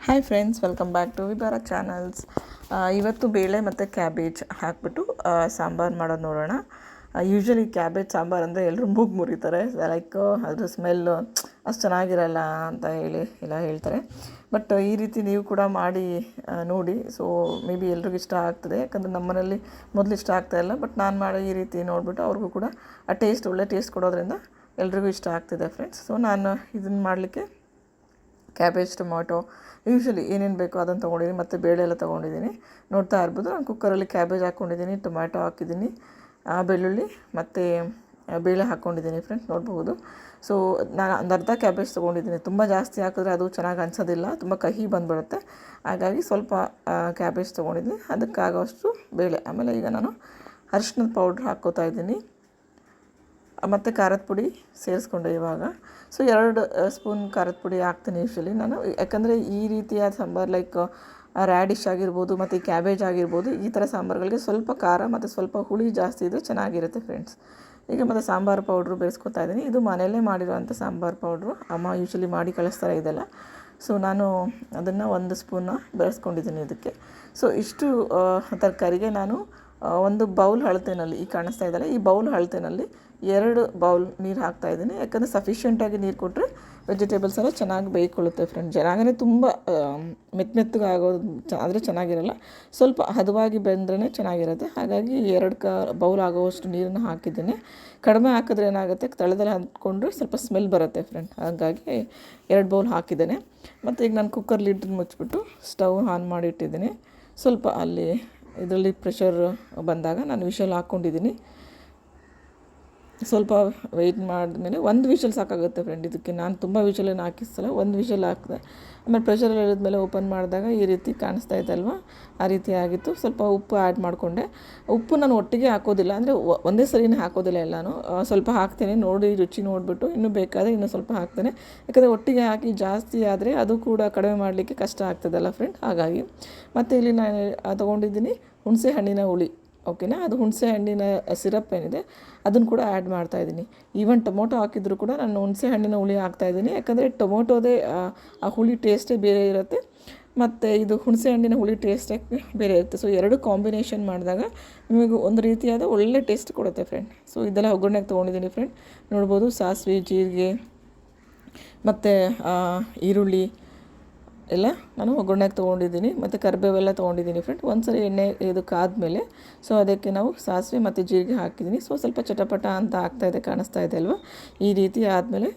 Hi friends, welcome back to Vibara channels. ಇವತ್ತು ಬೇಳೆ ಮತ್ತು ಕ್ಯಾಬೇಜ್ ಹಾಕ್ಬಿಟ್ಟು ಸಾಂಬಾರು ಮಾಡೋದು ನೋಡೋಣ. ಯೂಶ್ವಲಿ ಕ್ಯಾಬೇಜ್ ಸಾಂಬಾರು ಅಂದರೆ ಎಲ್ಲರೂ ಮೂಗು ಮುರಿತಾರೆ, ಲೈಕ್ ಅದ್ರ ಸ್ಮೆಲ್ಲು ಅಷ್ಟು ಚೆನ್ನಾಗಿರಲ್ಲ ಅಂತ ಹೇಳಿ ಎಲ್ಲ ಹೇಳ್ತಾರೆ. ಬಟ್ ಈ ರೀತಿ ನೀವು ಕೂಡ ಮಾಡಿ ನೋಡಿ. ಸೊ ಮೇ ಬಿ ಎಲ್ರಿಗೂ ಇಷ್ಟ ಆಗ್ತದೆ, ಯಾಕಂದರೆ ನಮ್ಮ ಮನೇಲಿ ಮೊದಲು ಇಷ್ಟ ಆಗ್ತಾಯಿಲ್ಲ. ಬಟ್ ನಾನು ಮಾಡೋ ಈ ರೀತಿ ನೋಡಿಬಿಟ್ಟು ಅವ್ರಿಗೂ ಕೂಡ ಆ ಟೇಸ್ಟ್, ಒಳ್ಳೆ ಟೇಸ್ಟ್ ಕೊಡೋದ್ರಿಂದ ಎಲ್ರಿಗೂ ಇಷ್ಟ ಆಗ್ತಿದೆ ಫ್ರೆಂಡ್ಸ್. ಸೊ ನಾನು ಇದನ್ನು ಮಾಡಲಿಕ್ಕೆ ಕ್ಯಾಬೇಜ್, ಟೊಮೊಟೊ, ಯೂಶ್ವಲಿ ಏನೇನು ಬೇಕೋ ಅದನ್ನು ತೊಗೊಂಡಿದ್ದೀನಿ, ಮತ್ತು ಬೇಳೆ ಎಲ್ಲ ತೊಗೊಂಡಿದ್ದೀನಿ. ನೋಡ್ತಾ ಇರ್ಬೋದು, ನಾನು ಕುಕ್ಕರಲ್ಲಿ ಕ್ಯಾಬೇಜ್ ಹಾಕ್ಕೊಂಡಿದ್ದೀನಿ, ಟೊಮ್ಯಾಟೊ ಹಾಕಿದ್ದೀನಿ, ಬೆಳ್ಳುಳ್ಳಿ ಮತ್ತು ಬೇಳೆ ಹಾಕ್ಕೊಂಡಿದ್ದೀನಿ ಫ್ರೆಂಡ್ಸ್, ನೋಡ್ಬೋದು. ಸೊ ನಾನು ಒಂದು ಅರ್ಧ ಕ್ಯಾಬೇಜ್ ತೊಗೊಂಡಿದ್ದೀನಿ. ತುಂಬ ಜಾಸ್ತಿ ಹಾಕಿದ್ರೆ ಅದು ಚೆನ್ನಾಗಿ ಅನಿಸೋದಿಲ್ಲ, ತುಂಬ ಕಹಿ ಬಂದುಬಿಡುತ್ತೆ. ಹಾಗಾಗಿ ಸ್ವಲ್ಪ ಕ್ಯಾಬೇಜ್ ತೊಗೊಂಡಿದ್ದೀನಿ, ಅದಕ್ಕಾಗೋಷ್ಟು ಬೇಳೆ. ಆಮೇಲೆ ಈಗ ನಾನು ಅರಿಶಿಣದ ಪೌಡ್ರ್ ಹಾಕ್ಕೋತಾ ಇದ್ದೀನಿ, ಮತ್ತು ಖಾರದ ಪುಡಿ ಸೇರಿಸ್ಕೊಂಡೆ ಇವಾಗ. ಸೊ 2 ಸ್ಪೂನ್ ಖಾರದ ಪುಡಿ ಹಾಕ್ತೀನಿ ಯೂಶ್ವಲಿ ನಾನು, ಯಾಕಂದರೆ ಈ ರೀತಿಯ ಸಾಂಬಾರು ಲೈಕ್ ರ್ಯಾಡಿಶ್ ಆಗಿರ್ಬೋದು ಮತ್ತು ಈ ಕ್ಯಾಬೇಜ್ ಆಗಿರ್ಬೋದು, ಈ ಥರ ಸಾಂಬಾರುಗಳಿಗೆ ಸ್ವಲ್ಪ ಖಾರ ಮತ್ತು ಸ್ವಲ್ಪ ಹುಳಿ ಜಾಸ್ತಿ ಇದ್ದರೆ ಚೆನ್ನಾಗಿರುತ್ತೆ ಫ್ರೆಂಡ್ಸ್. ಈಗ ಮತ್ತು ಸಾಂಬಾರು ಪೌಡ್ರು ಬೇಯಿಸ್ಕೊತಾ ಇದ್ದೀನಿ. ಇದು ಮನೆಯಲ್ಲೇ ಮಾಡಿರುವಂಥ ಸಾಂಬಾರು ಪೌಡ್ರು, ಅಮ್ಮ ಯೂಶ್ವಲಿ ಮಾಡಿ ಕಳಿಸ್ತಾರೆ ಇದೆಲ್ಲ. ಸೊ ನಾನು ಅದನ್ನು 1 ಸ್ಪೂನ ಬೆಳೆಸ್ಕೊಂಡಿದ್ದೀನಿ ಇದಕ್ಕೆ. ಸೊ ಇಷ್ಟು ತರಕಾರಿಗೆ ನಾನು ಒಂದು ಬೌಲ್ ಅಳತೆನಲ್ಲಿ, ಈಗ ಕಾಣಿಸ್ತಾ ಇದ್ದಲ್ಲ, ಈ ಬೌಲ್ ಅಳತೆನಲ್ಲಿ 2 ಬೌಲ್ ನೀರು ಹಾಕ್ತಾಯಿದ್ದೀನಿ. ಯಾಕಂದರೆ ಸಫಿಷಿಯೆಂಟಾಗಿ ನೀರು ಕೊಟ್ಟರೆ ವೆಜಿಟೇಬಲ್ಸ್ ಎಲ್ಲ ಚೆನ್ನಾಗಿ ಬೇಯ್ಕೊಳ್ಳುತ್ತೆ ಫ್ರೆಂಡ್. ಚೆನ್ನಾಗೇ ತುಂಬ ಮೆತ್ತಗೆ ಆಗೋದು ಆದರೆ ಚೆನ್ನಾಗಿರಲ್ಲ, ಸ್ವಲ್ಪ ಹದವಾಗಿ ಬೆಂದ್ರೇ ಚೆನ್ನಾಗಿರುತ್ತೆ. ಹಾಗಾಗಿ 2 ಬೌಲ್ ಆಗೋವಷ್ಟು ನೀರನ್ನು ಹಾಕಿದ್ದೀನಿ. ಕಡಿಮೆ ಹಾಕಿದ್ರೆ ಏನಾಗುತ್ತೆ, ತಳದಲ್ಲಿ ಹಂದ್ಕೊಂಡ್ರೆ ಸ್ವಲ್ಪ ಸ್ಮೆಲ್ ಬರುತ್ತೆ ಫ್ರೆಂಡ್. ಹಾಗಾಗಿ 2 ಬೌಲ್ ಹಾಕಿದ್ದೇನೆ. ಮತ್ತು ಈಗ ನಾನು ಕುಕ್ಕರ್ ಲಿಡ್ನ ಮುಚ್ಚಿಬಿಟ್ಟು ಸ್ಟವ್ ಆನ್ ಮಾಡಿಟ್ಟಿದ್ದೀನಿ. ಸ್ವಲ್ಪ ಅಲ್ಲಿ ಇದರಲ್ಲಿ ಪ್ರೆಷರ್ ಬಂದಾಗ ನಾನು ವಿಷಲ್ ಹಾಕ್ಕೊಂಡಿದ್ದೀನಿ. ಸ್ವಲ್ಪ ವೆಯ್ಟ್ ಮಾಡಿದ್ಮೇಲೆ 1 ವಿಷಲ್ ಸಾಕಾಗುತ್ತೆ ಫ್ರೆಂಡ್. ಇದಕ್ಕೆ ನಾನು ತುಂಬ ವಿಷಲನ್ನು ಹಾಕಿಸಲ್ಲ, 1 ವಿಷಲ್ ಹಾಕಿದೆ. ಆಮೇಲೆ ಪ್ರೆಷರ್ ಇಳಿದ್ಮೇಲೆ ಓಪನ್ ಮಾಡಿದಾಗ ಈ ರೀತಿ ಕಾಣಿಸ್ತಾ ಇತ್ತಲ್ವ, ಆ ರೀತಿ ಆಗಿತ್ತು. ಸ್ವಲ್ಪ ಉಪ್ಪು ಆ್ಯಡ್ ಮಾಡಿಕೊಂಡೆ. ಉಪ್ಪು ನಾನು ಒಟ್ಟಿಗೆ ಹಾಕೋದಿಲ್ಲ, ಅಂದರೆ ಒಂದೇ ಸರಿನೇ ಹಾಕೋದಿಲ್ಲ ಎಲ್ಲನೂ, ಸ್ವಲ್ಪ ಹಾಕ್ತೇನೆ. ನೋಡಿ ರುಚಿ ನೋಡಿಬಿಟ್ಟು ಇನ್ನೂ ಬೇಕಾದರೆ ಇನ್ನೂ ಸ್ವಲ್ಪ ಹಾಕ್ತೇನೆ. ಯಾಕಂದರೆ ಒಟ್ಟಿಗೆ ಹಾಕಿ ಜಾಸ್ತಿ ಆದರೆ ಅದು ಕೂಡ ಕಡಿಮೆ ಮಾಡಲಿಕ್ಕೆ ಕಷ್ಟ ಆಗ್ತದಲ್ಲ ಫ್ರೆಂಡ್. ಹಾಗಾಗಿ ಮತ್ತು ಇಲ್ಲಿ ನಾನು ತೊಗೊಂಡಿದ್ದೀನಿ ಹುಣಸೆ ಹಣ್ಣಿನ ಹುಳಿ, ಓಕೆನಾ. ಅದು ಹುಣಸೆ ಹಣ್ಣಿನ ಸಿರಪ್ ಏನಿದೆ ಅದನ್ನು ಕೂಡ ಆ್ಯಡ್ ಮಾಡ್ತಾಯಿದ್ದೀನಿ. ಈವನ್ ಟೊಮೊಟೊ ಹಾಕಿದರೂ ಕೂಡ ನಾನು ಹುಣಸೆ ಹಣ್ಣಿನ ಹುಳಿ ಹಾಕ್ತಾಯಿದ್ದೀನಿ, ಯಾಕಂದರೆ ಟೊಮೊಟೊದೇ ಆ ಹುಳಿ ಟೇಸ್ಟೇ ಬೇರೆ ಇರುತ್ತೆ, ಮತ್ತು ಇದು ಹುಣಸೆ ಹಣ್ಣಿನ ಹುಳಿ ಟೇಸ್ಟೇ ಬೇರೆ ಇರುತ್ತೆ. ಸೊ 2 ಕಾಂಬಿನೇಷನ್ ಮಾಡಿದಾಗ ನಿಮಗೆ ಒಂದು ರೀತಿಯಾದ ಒಳ್ಳೆ ಟೇಸ್ಟ್ ಕೊಡುತ್ತೆ ಫ್ರೆಂಡ್. ಸೊ ಇದೆಲ್ಲ ಒಗ್ಗರಣೆಗೆ ತೊಗೊಂಡಿದ್ದೀನಿ ಫ್ರೆಂಡ್, ನೋಡ್ಬೋದು. ಸಾಸಿವೆ, ಜೀರಿಗೆ ಮತ್ತು ಈರುಳ್ಳಿ ಎಲ್ಲ ನಾನು ಒಗ್ಗರಣೆಗೆ ತೊಗೊಂಡಿದ್ದೀನಿ, ಮತ್ತು ಕರಿಬೇವೆಲ್ಲ ತೊಗೊಂಡಿದ್ದೀನಿ ಫ್ರೆಂಡ್. ಒಂದು ಸರಿ ಎಣ್ಣೆ ಇದಕ್ಕಾದಮೇಲೆ ಸೊ ಅದಕ್ಕೆ ನಾವು ಸಾಸಿವೆ ಮತ್ತು ಜೀರಿಗೆ ಹಾಕಿದ್ದೀನಿ. ಸೊ ಸ್ವಲ್ಪ ಚಟಪಟ ಅಂತ ಆಗ್ತಾಯಿದೆ, ಕಾಣಿಸ್ತಾ ಇದೆ ಅಲ್ವಾ. ಈ ರೀತಿ ಆದಮೇಲೆ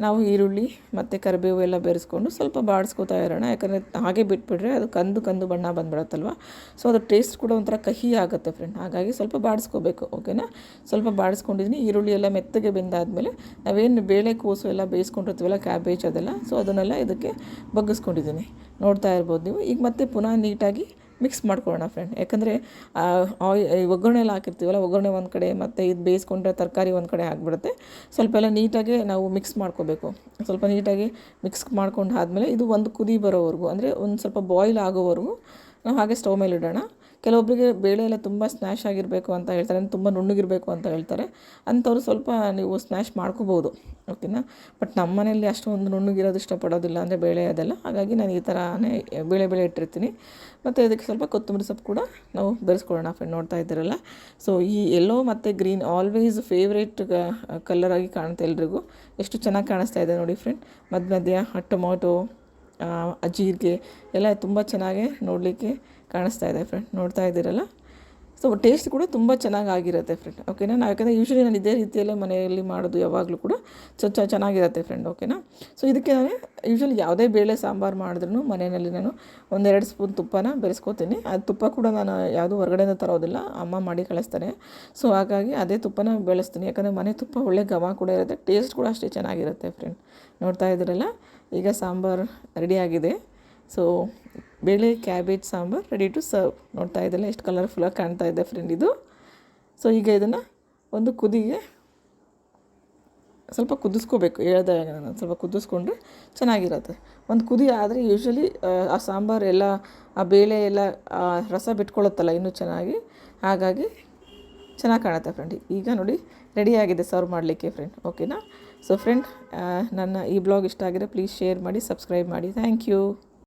ನಾವು ಈರುಳ್ಳಿ ಮತ್ತು ಕರಿಬೇವು ಎಲ್ಲ ಬೆರೆಸ್ಕೊಂಡು ಸ್ವಲ್ಪ ಬಾಡಿಸ್ಕೊತಾ ಇರೋಣ. ಯಾಕಂದರೆ ಹಾಗೆ ಬಿಟ್ಬಿಟ್ರೆ ಅದು ಕಂದು ಬಣ್ಣ ಬಂದುಬಿಡುತ್ತಲ್ವ. ಸೊ ಅದು ಟೇಸ್ಟ್ ಕೂಡ ಒಂಥರ ಕಹಿ ಆಗುತ್ತೆ ಫ್ರೆಂಡ್. ಹಾಗಾಗಿ ಸ್ವಲ್ಪ ಬಾಡಿಸ್ಕೋಬೇಕು, ಓಕೆನಾ. ಸ್ವಲ್ಪ ಬಾಡಿಸ್ಕೊಂಡಿದ್ದೀನಿ. ಈರುಳ್ಳಿ ಎಲ್ಲ ಮೆತ್ತಗೆ ಬೆಂದಾದಮೇಲೆ ನಾವೇನು ಬೇಳೆ, ಕೋಸು ಎಲ್ಲ ಬೇಯಿಸ್ಕೊಂಡಿರ್ತೀವಲ್ಲ, ಕ್ಯಾಬೇಜ್ ಅದೆಲ್ಲ, ಸೊ ಅದನ್ನೆಲ್ಲ ಇದಕ್ಕೆ ಬಗ್ಗಿಸ್ಕೊಂಡಿದ್ದೀನಿ, ನೋಡ್ತಾ ಇರ್ಬೋದು ನೀವು. ಈಗ ಮತ್ತೆ ಪುನಃ ನೀಟಾಗಿ ಮಿಕ್ಸ್ ಮಾಡ್ಕೊಳ್ಳೋಣ ಫ್ರೆಂಡ್. ಯಾಕಂದರೆ ಒಗ್ಗರಣೆ ಎಲ್ಲ ಹಾಕಿರ್ತೀವಲ್ಲ, ಒಗ್ಗರಣೆ ಒಂದು ಕಡೆ ಮತ್ತು ಇದು ಬೇಯಿಸ್ಕೊಂಡ್ರೆ ತರಕಾರಿ ಒಂದು ಕಡೆ ಆಗಿಬಿಡುತ್ತೆ. ಸ್ವಲ್ಪ ಎಲ್ಲ ನೀಟಾಗಿ ನಾವು ಮಿಕ್ಸ್ ಮಾಡ್ಕೋಬೇಕು. ಸ್ವಲ್ಪ ನೀಟಾಗಿ ಮಿಕ್ಸ್ ಮಾಡ್ಕೊಂಡು ಆದಮೇಲೆ ಇದು ಒಂದು ಕುದಿ ಬರೋವರೆಗೂ, ಅಂದರೆ ಒಂದು ಸ್ವಲ್ಪ ಬಾಯ್ಲ್ ಆಗೋವರೆಗೂ ನಾವು ಹಾಗೆ ಸ್ಟವ್ ಮೇಲೆ ಇಡೋಣ. ಕೆಲವೊಬ್ಬರಿಗೆ ಬೇಳೆ ಎಲ್ಲ ತುಂಬ ಸ್ನ್ಯಾಶ್ ಆಗಿರಬೇಕು ಅಂತ ಹೇಳ್ತಾರೆ, ತುಂಬ ನುಣ್ಣಗಿರಬೇಕು ಅಂತ ಹೇಳ್ತಾರೆ. ಅಂಥವ್ರು ಸ್ವಲ್ಪ ನೀವು ಸ್ನ್ಯಾಶ್ ಮಾಡ್ಕೋಬೋದು, ಓಕೆನಾ. ಬಟ್ ನಮ್ಮ ಮನೆಯಲ್ಲಿ ಅಷ್ಟೊಂದು ನುಣ್ಣಗಿರೋದು ಇಷ್ಟಪಡೋದಿಲ್ಲ, ಅಂದರೆ ಬೇಳೆ ಅದೆಲ್ಲ. ಹಾಗಾಗಿ ನಾನು ಈ ಥರನೇ ಬೇಳೆ ಇಟ್ಟಿರ್ತೀನಿ. ಮತ್ತು ಇದಕ್ಕೆ ಸ್ವಲ್ಪ ಕೊತ್ತಂಬರಿ ಸೊಪ್ಪು ಕೂಡ ನಾವು ಬೆರೆಸ್ಕೊಳ್ಳೋಣ ಫ್ರೆಂಡ್, ನೋಡ್ತಾ ಇದ್ದೀರಲ್ಲ. ಸೊ ಈ ಯೆಲ್ಲೋ ಮತ್ತು ಗ್ರೀನ್ ಆಲ್ವೇಸ್ ಫೇವ್ರೇಟ್ ಕಲರಾಗಿ ಕಾಣುತ್ತೆ ಎಲ್ರಿಗೂ. ಎಷ್ಟು ಚೆನ್ನಾಗಿ ಕಾಣಿಸ್ತಾ ಇದೆ ನೋಡಿ ಫ್ರೆಂಡ್. ಮಧ್ಯ ಟೊಮೊಟೊ, ಜೀರಿಗೆ ಎಲ್ಲ ತುಂಬ ಚೆನ್ನಾಗಿ ನೋಡಲಿಕ್ಕೆ ಕಾಣಿಸ್ತಾ ಇದೆ ಫ್ರೆಂಡ್, ನೋಡ್ತಾ ಇದ್ದೀರಲ್ಲ. ಸೊ ಟೇಸ್ಟ್ ಕೂಡ ತುಂಬ ಚೆನ್ನಾಗಿರುತ್ತೆ ಫ್ರೆಂಡ್, ಓಕೆನಾ. ನಾವು ಯಾಕಂದರೆ ಯೂಶ್ವಲಿ ನಾನು ಇದೇ ರೀತಿಯಲ್ಲೇ ಮನೆಯಲ್ಲಿ ಮಾಡೋದು ಯಾವಾಗಲೂ ಕೂಡ ಚೆನ್ನಾಗಿರುತ್ತೆ ಫ್ರೆಂಡ್, ಓಕೆನಾ. ಸೊ ಇದಕ್ಕೆ ನಾನು ಯೂಶ್ವಲಿ ಯಾವುದೇ ಬೇಳೆ ಸಾಂಬಾರು ಮಾಡಿದ್ರೂ ಮನೆಯಲ್ಲಿ ನಾನು 1-2 ಸ್ಪೂನ್ ತುಪ್ಪನ ಬೆರೆಸ್ಕೋತೀನಿ. ಅದು ತುಪ್ಪ ಕೂಡ ನಾನು ಯಾವುದೂ ಹೊರಗಡೆಯಿಂದ ತರೋದಿಲ್ಲ, ಅಮ್ಮ ಮಾಡಿ ಕಳಿಸ್ತಾರೆ. ಸೊ ಹಾಗಾಗಿ ಅದೇ ತುಪ್ಪನ ಬೆಳೆಸ್ತೀನಿ, ಯಾಕಂದರೆ ಮನೆ ತುಪ್ಪ ಒಳ್ಳೆ ಘಮ ಕೂಡ ಇರುತ್ತೆ, ಟೇಸ್ಟ್ ಕೂಡ ಅಷ್ಟೇ ಚೆನ್ನಾಗಿರುತ್ತೆ ಫ್ರೆಂಡ್, ನೋಡ್ತಾ ಇದ್ದೀರಲ್ಲ. ಈಗ ಸಾಂಬಾರು ರೆಡಿಯಾಗಿದೆ. ಸೊ ಬೇಳೆ cabbage sambar ready to serve. ನೋಡ್ತಾ ಇದ್ದಲ್ಲ ಎಷ್ಟು ಕಲರ್ಫುಲ್ಲಾಗಿ ಕಾಣ್ತಾ ಇದೆ ಫ್ರೆಂಡ್ ಇದು. ಸೊ ಈಗ ಇದನ್ನು ಒಂದು ಕುದಿಗೆ ಸ್ವಲ್ಪ ಕುದಿಸ್ಕೋಬೇಕು, ಹೇಳ್ದಾಗ ನಾನು ಸ್ವಲ್ಪ ಕುದಿಸ್ಕೊಂಡ್ರೆ ಚೆನ್ನಾಗಿರುತ್ತೆ. ಒಂದು ಕುದಿ ಆದರೆ ಯೂಶ್ವಲಿ ಆ ಸಾಂಬಾರು ಎಲ್ಲ, ಆ ಬೇಳೆ ಎಲ್ಲ ರಸ ಬಿಟ್ಕೊಳ್ಳುತ್ತಲ್ಲ ಇನ್ನೂ ಚೆನ್ನಾಗಿ, ಹಾಗಾಗಿ ಚೆನ್ನಾಗಿ ಕಾಣುತ್ತೆ ಫ್ರೆಂಡ್. ಈಗ ನೋಡಿ ರೆಡಿಯಾಗಿದೆ ಸರ್ವ್ ಮಾಡಲಿಕ್ಕೆ ಫ್ರೆಂಡ್, ಓಕೆನಾ. ಸೊ ಫ್ರೆಂಡ್, ನನ್ನ ಈ ಬ್ಲಾಗ್ ಇಷ್ಟ ಆಗಿದ್ರೆ ಪ್ಲೀಸ್ ಶೇರ್ ಮಾಡಿ, ಸಬ್ಸ್ಕ್ರೈಬ್ ಮಾಡಿ. Thank you.